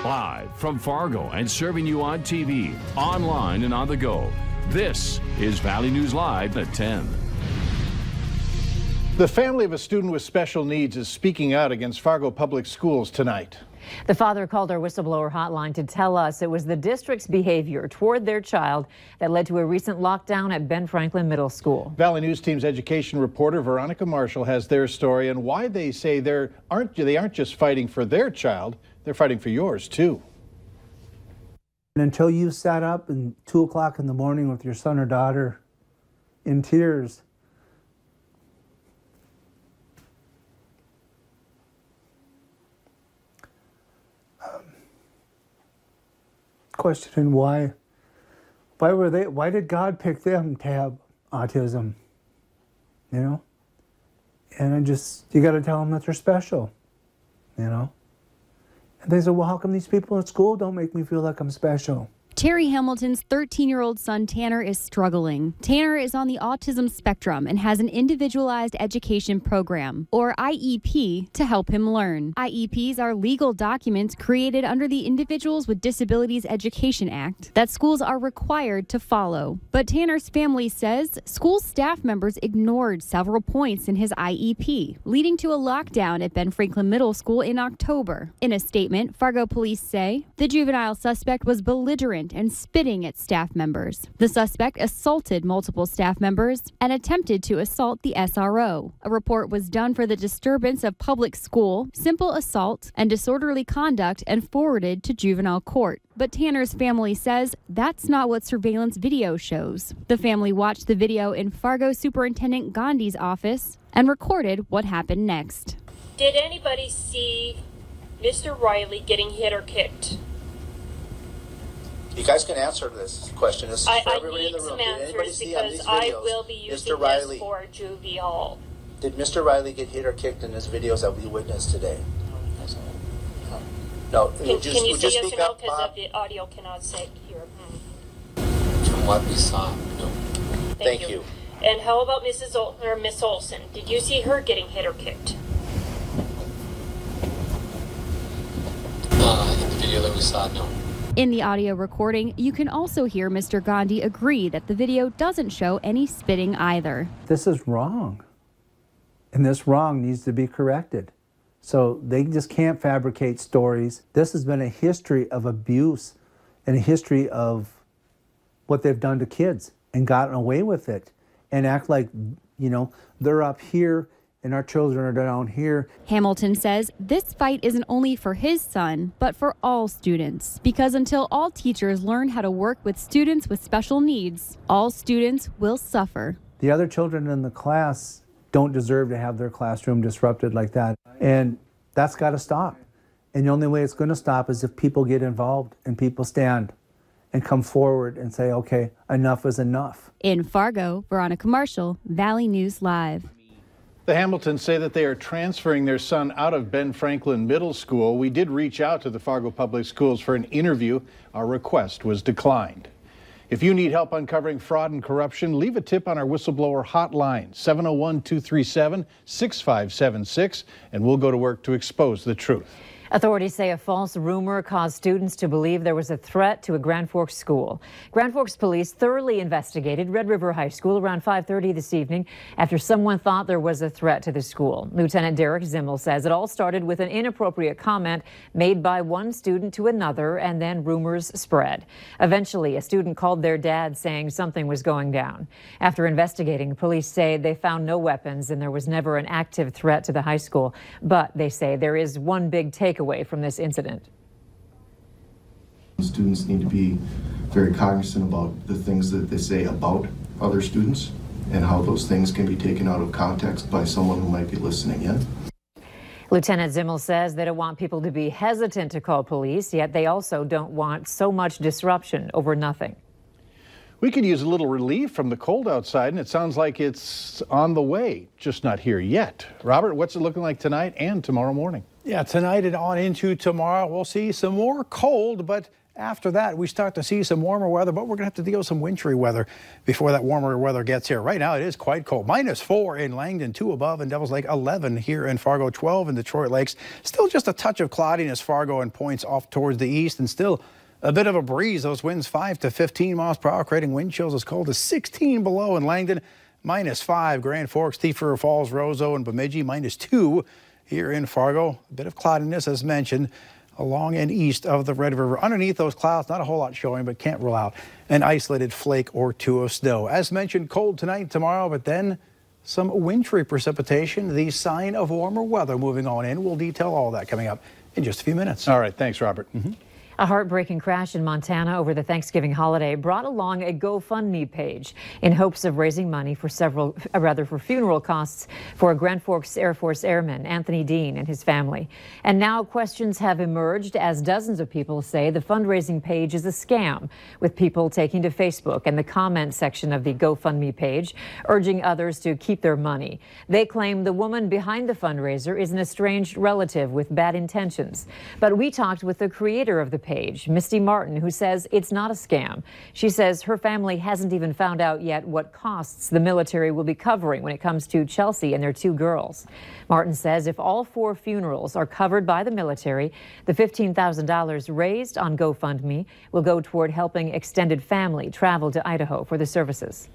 Live from Fargo and serving you on TV, online, and on the go. This is Valley News Live at 10. The family of a student with special needs is speaking out against Fargo Public Schools tonight. The father called our whistleblower hotline to tell us it was the district's behavior toward their child that led to a recent lockdown at Ben Franklin Middle School. Valley News Team's education reporter Veronica Marshall has their story and why they say they aren't just fighting for their child, they're fighting for yours too. And until you sat up at 2 o'clock in the morning with your son or daughter in tears, questioning why did God pick them to have autism, you know? And you got to tell them that they're special, you know? And they said, well, how come these people at school don't make me feel like I'm special? Terry Hamilton's 13-year-old son, Tanner, is struggling. Tanner is on the autism spectrum and has an individualized education program, or IEP, to help him learn. IEPs are legal documents created under the Individuals with Disabilities Education Act that schools are required to follow. But Tanner's family says school staff members ignored several points in his IEP, leading to a lockdown at Ben Franklin Middle School in October. In a statement, Fargo police say the juvenile suspect was belligerent and spitting at staff members. The suspect assaulted multiple staff members and attempted to assault the SRO. A report was done for the disturbance of public school, simple assault, and disorderly conduct and forwarded to juvenile court. But Tanner's family says that's not what surveillance video shows. The family watched the video in Fargo Superintendent Gandhi's office and recorded what happened next. Did anybody see Mr. Riley getting hit or kicked? You guys can answer this question. This is for everybody in the room. Did anybody see on these videos, I will be using Mr. Riley, this for Juvie Hall. Did Mr. Riley get hit or kicked in his videos that we witnessed today? No. Can you say yes or no? Because the audio cannot say here. From what we saw, no. Thank you. And how about Miss Olson? Did you see her getting hit or kicked? In the video that we saw, no. In the audio recording, you can also hear Mr. Gandhi agree that the video doesn't show any spitting either. This is wrong, and this wrong needs to be corrected. So they just can't fabricate stories. This has been a history of abuse and a history of what they've done to kids and gotten away with it and act like, you know, they're up here and our children are down here. Hamilton says this fight isn't only for his son, but for all students. Because until all teachers learn how to work with students with special needs, all students will suffer. The other children in the class don't deserve to have their classroom disrupted like that. And that's got to stop. And the only way it's going to stop is if people get involved and people stand and come forward and say, okay, enough is enough. In Fargo, Veronica Marshall, Valley News Live. The Hamiltons say that they are transferring their son out of Ben Franklin Middle School. We did reach out to the Fargo Public Schools for an interview. Our request was declined. If you need help uncovering fraud and corruption, leave a tip on our whistleblower hotline, 701-237-6576, and we'll go to work to expose the truth. Authorities say a false rumor caused students to believe there was a threat to a Grand Forks school. Grand Forks police thoroughly investigated Red River High School around 5:30 this evening after someone thought there was a threat to the school. Lieutenant Derek Zimmel says it all started with an inappropriate comment made by one student to another, and then rumors spread. Eventually, a student called their dad saying something was going down. After investigating, police say they found no weapons and there was never an active threat to the high school. But they say there is one big takeaway from this incident. Students need to be very cognizant about the things that they say about other students and how those things can be taken out of context by someone who might be listening in. Lieutenant Zimmel says they don't want people to be hesitant to call police, yet they also don't want so much disruption over nothing. We could use a little relief from the cold outside, and it sounds like it's on the way, just not here yet. Robert, what's it looking like tonight and tomorrow morning? Yeah, tonight and on into tomorrow, we'll see some more cold, but After that, we start to see some warmer weather, but we're going to have to deal with some wintry weather before that warmer weather gets here. Right now, it is quite cold. -4 in Langdon, 2 above in Devil's Lake, 11 here in Fargo, 12 in Detroit Lakes. Still just a touch of cloudiness, Fargo and points off towards the east, and still a bit of a breeze. Those winds 5 to 15 miles per hour, creating wind chills as cold as 16 below in Langdon. -5, Grand Forks, Thief River Falls, Roseau, and Bemidji. -2 here in Fargo. A bit of cloudiness, as mentioned, along and east of the Red River. Underneath those clouds, not a whole lot showing, but can't rule out an isolated flake or 2 of snow. As mentioned, cold tonight and tomorrow, but then some wintry precipitation, the sign of warmer weather moving on in. We'll detail all that coming up in just a few minutes. All right, thanks, Robert. A heartbreaking crash in Montana over the Thanksgiving holiday brought along a GoFundMe page in hopes of raising money for for funeral costs for Grand Forks Air Force Airman Anthony Dean and his family. And now questions have emerged as dozens of people say the fundraising page is a scam, with people taking to Facebook and the comment section of the GoFundMe page urging others to keep their money. They claim the woman behind the fundraiser is an estranged relative with bad intentions. But we talked with the creator of the page, Misty Martin, who says it's not a scam. She says her family hasn't even found out yet what costs the military will be covering when it comes to Chelsea and their 2 girls. Martin says if all 4 funerals are covered by the military, the $15,000 raised on GoFundMe will go toward helping extended family travel to Idaho for the services.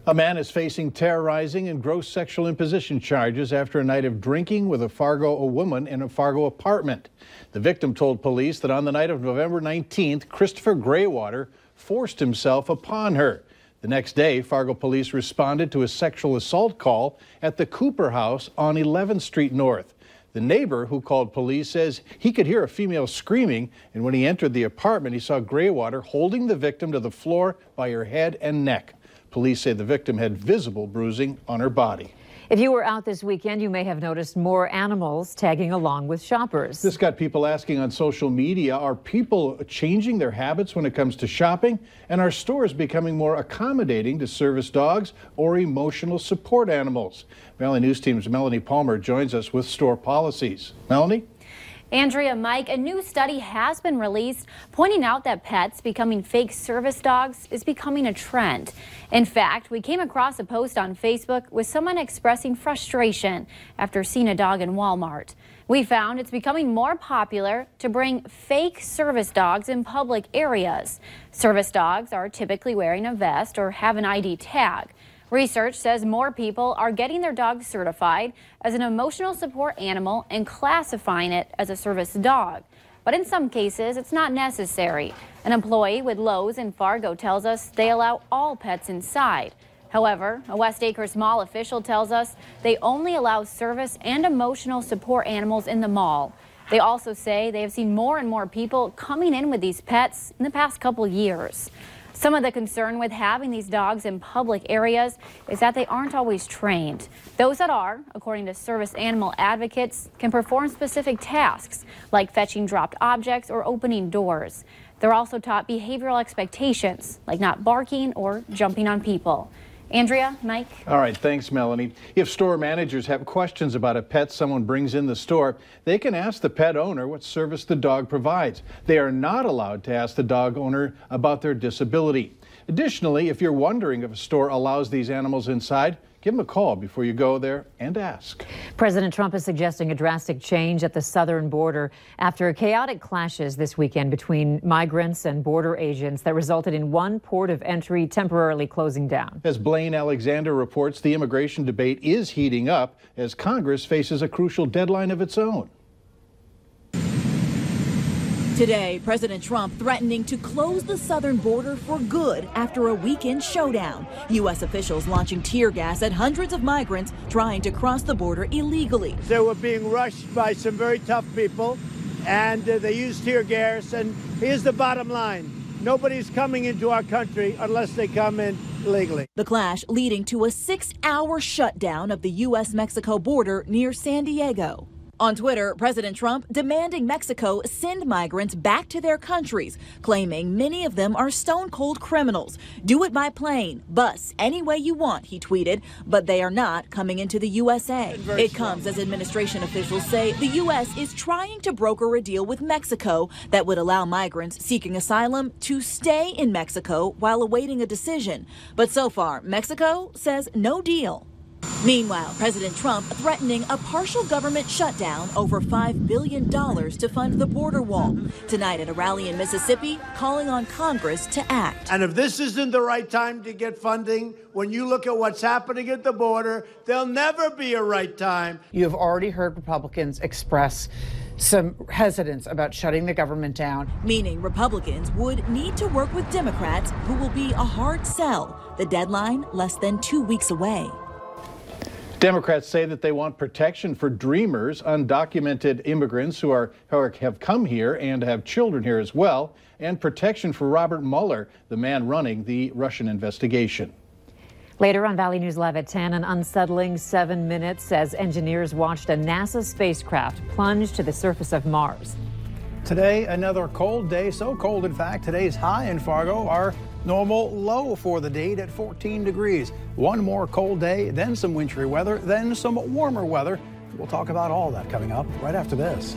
A man is facing terrorizing and gross sexual imposition charges after a night of drinking with a woman in a Fargo apartment. The victim told police that on the night of November 19th, Christopher Graywater forced himself upon her. The next day, Fargo police responded to a sexual assault call at the Cooper House on 11th Street North. The neighbor who called police says he could hear a female screaming, and when he entered the apartment, he saw Graywater holding the victim to the floor by her head and neck. Police say the victim had visible bruising on her body. If you were out this weekend, you may have noticed more animals tagging along with shoppers. This got people asking on social media, are people changing their habits when it comes to shopping? And are stores becoming more accommodating to service dogs or emotional support animals? Valley News Team's Melanie Palmer joins us with store policies. Melanie? Andrea, Mike, a new study has been released pointing out that pets becoming fake service dogs is becoming a trend. In fact, we came across a post on Facebook with someone expressing frustration after seeing a dog in Walmart. We found it's becoming more popular to bring fake service dogs in public areas. Service dogs are typically wearing a vest or have an ID tag. Research says more people are getting their dogs certified as an emotional support animal and classifying it as a service dog. But in some cases, it's not necessary. An employee with Lowe's in Fargo tells us they allow all pets inside. However, a West Acres Mall official tells us they only allow service and emotional support animals in the mall. They also say they have seen more and more people coming in with these pets in the past couple years. Some of the concern with having these dogs in public areas is that they aren't always trained. Those that are, according to service animal advocates, can perform specific tasks like fetching dropped objects or opening doors. They're also taught behavioral expectations like not barking or jumping on people. Andrea, Mike? All right, thanks, Melanie. If store managers have questions about a pet someone brings in the store, they can ask the pet owner what service the dog provides. They are not allowed to ask the dog owner about their disability. Additionally, if you're wondering if a store allows these animals inside, give them a call before you go there and ask. President Trump is suggesting a drastic change at the southern border after chaotic clashes this weekend between migrants and border agents that resulted in one port of entry temporarily closing down. As Blaine Alexander reports, the immigration debate is heating up as Congress faces a crucial deadline of its own. Today, President Trump threatening to close the southern border for good after a weekend showdown. U.S. officials launching tear gas at hundreds of migrants trying to cross the border illegally. They were being rushed by some very tough people, and they used tear gas. And here's the bottom line. Nobody's coming into our country unless they come in legally. The clash leading to a 6-hour shutdown of the U.S.-Mexico border near San Diego. On Twitter, President Trump demanding Mexico send migrants back to their countries, claiming many of them are stone-cold criminals. Do it by plane, bus, any way you want, he tweeted, but they are not coming into the USA. It comes as administration officials say the U.S. is trying to broker a deal with Mexico that would allow migrants seeking asylum to stay in Mexico while awaiting a decision. But so far, Mexico says no deal. Meanwhile, President Trump threatening a partial government shutdown over $5 billion to fund the border wall. Tonight at a rally in Mississippi, calling on Congress to act. And if this isn't the right time to get funding, when you look at what's happening at the border, there'll never be a right time. You have already heard Republicans express some hesitance about shutting the government down. Meaning Republicans would need to work with Democrats, who will be a hard sell. The deadline less than 2 weeks away. Democrats say that they want protection for dreamers, undocumented immigrants who have come here and have children here as well, and protection for Robert Mueller, the man running the Russian investigation. Later on Valley News Live at 10, an unsettling 7 minutes as engineers watched a NASA spacecraft plunge to the surface of Mars. Today, another cold day, so cold in fact, today's high in Fargo, our normal low for the date at 14 degrees. One more cold day, then some wintry weather, then some warmer weather. We'll talk about all that coming up right after this.